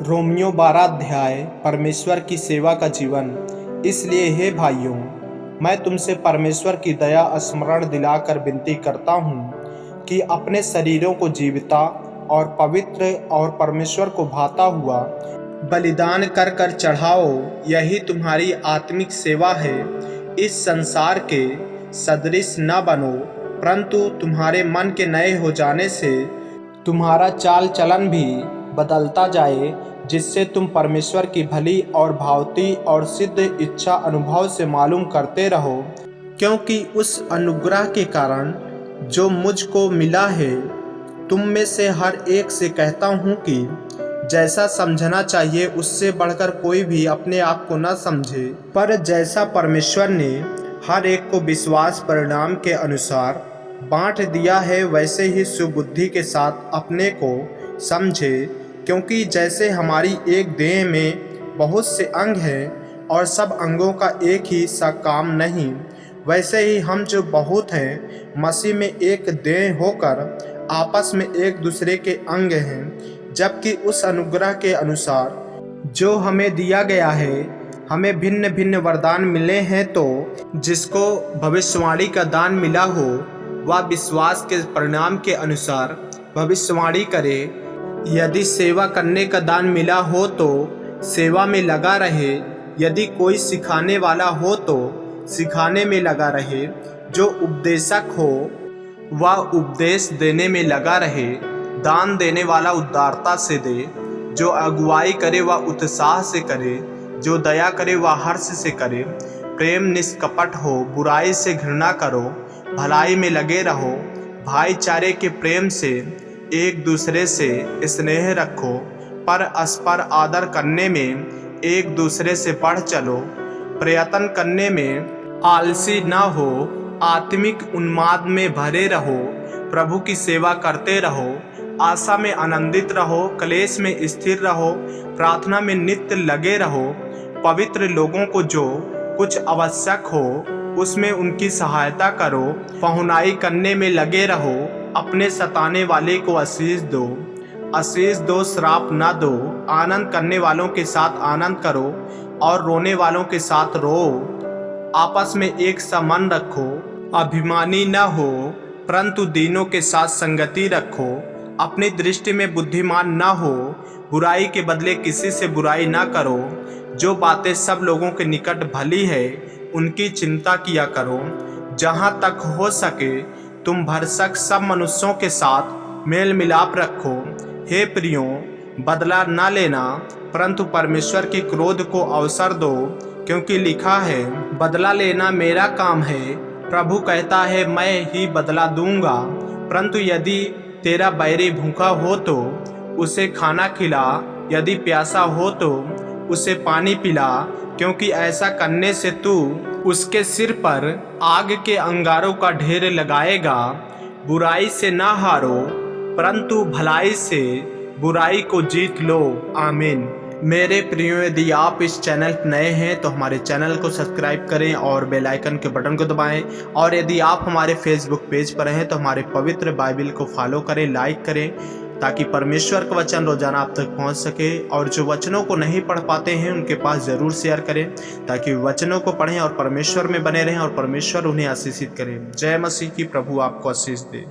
Romeo 12 अध्याय परमेश्वर की सेवा का जीवन। इसलिए हे भाइयों, मैं तुमसे परमेश्वर की दया स्मरण दिलाकर विनती करता हूँ कि अपने शरीरों को जीविता और पवित्र और परमेश्वर को भाता हुआ बलिदान कर कर चढ़ाओ। यही तुम्हारी आत्मिक सेवा है। इस संसार के सदृश न बनो, परंतु तुम्हारे मन के नए हो जाने से तुम्हारा चाल चलन भी बदलता जाए, जिससे तुम परमेश्वर की भली और भावती और सिद्ध इच्छा अनुभव से मालूम करते रहो। क्योंकि उस अनुग्रह के कारण जो मुझको मिला है, तुम में से हर एक से कहता हूँ कि जैसा समझना चाहिए उससे बढ़कर कोई भी अपने आप को न समझे, पर जैसा परमेश्वर ने हर एक को विश्वास परिणाम के अनुसार बांट दिया है, वैसे ही सुबुद्धि के साथ अपने को समझे। क्योंकि जैसे हमारी एक देह में बहुत से अंग हैं और सब अंगों का एक ही सा काम नहीं, वैसे ही हम जो बहुत हैं मसीह में एक देह होकर आपस में एक दूसरे के अंग हैं। जबकि उस अनुग्रह के अनुसार जो हमें दिया गया है, हमें भिन्न भिन्न वरदान मिले हैं, तो जिसको भविष्यवाणी का दान मिला हो वह विश्वास के परिणाम के अनुसार भविष्यवाणी करे। यदि सेवा करने का दान मिला हो तो सेवा में लगा रहे। यदि कोई सिखाने वाला हो तो सिखाने में लगा रहे। जो उपदेशक हो वह उपदेश देने में लगा रहे। दान देने वाला उदारता से दे। जो अगुवाई करे वह उत्साह से करे। जो दया करे वह हर्ष से करे। प्रेम निष्कपट हो, बुराई से घृणा करो, भलाई में लगे रहो। भाईचारे के प्रेम से एक दूसरे से स्नेह रखो। परस्पर आदर करने में एक दूसरे से बढ़ चलो। प्रयत्न करने में आलसी न हो, आत्मिक उन्माद में भरे रहो। प्रभु की सेवा करते रहो। आशा में आनंदित रहो, क्लेश में स्थिर रहो, प्रार्थना में नित्य लगे रहो। पवित्र लोगों को जो कुछ आवश्यक हो उसमें उनकी सहायता करो। पहुनाई करने में लगे रहो। अपने सताने वाले को आशीष दो, श्राप न दो। आनंद करने वालों के साथ आनंद करो और रोने वालों के साथ रो। आपस में एक सा मन रखो। अभिमानी न हो, परंतु दीनों के साथ संगति रखो। अपनी दृष्टि में बुद्धिमान न हो, बुराई के बदले किसी से बुराई न करो। जो बातें सब लोगों के निकट भली है उनकी चिंता किया करो। जहाँ तक हो सके तुम भरसक सब मनुष्यों के साथ मेल मिलाप रखो। हे प्रियो, बदला न लेना, परंतु परमेश्वर के क्रोध को अवसर दो, क्योंकि लिखा है, बदला लेना मेरा काम है, प्रभु कहता है, मैं ही बदला दूंगा। परंतु यदि तेरा बैरी भूखा हो तो उसे खाना खिला, यदि प्यासा हो तो उसे पानी पिला, क्योंकि ऐसा करने से तू उसके सिर पर आग के अंगारों का ढेर लगाएगा। बुराई से ना हारो, परंतु भलाई से बुराई को जीत लो। आमीन। मेरे प्रियो, यदि आप इस चैनल पर नए हैं तो हमारे चैनल को सब्सक्राइब करें और बेल आइकन के बटन को दबाएं। और यदि आप हमारे फेसबुक पेज पर हैं तो हमारे पवित्र बाइबल को फॉलो करें, लाइक करें, ताकि परमेश्वर का वचन रोजाना आप तक पहुंच सके। और जो वचनों को नहीं पढ़ पाते हैं उनके पास ज़रूर शेयर करें, ताकि वचनों को पढ़ें और परमेश्वर में बने रहें और परमेश्वर उन्हें आशीषित करें। जय मसीह की। प्रभु आपको आशीष दे।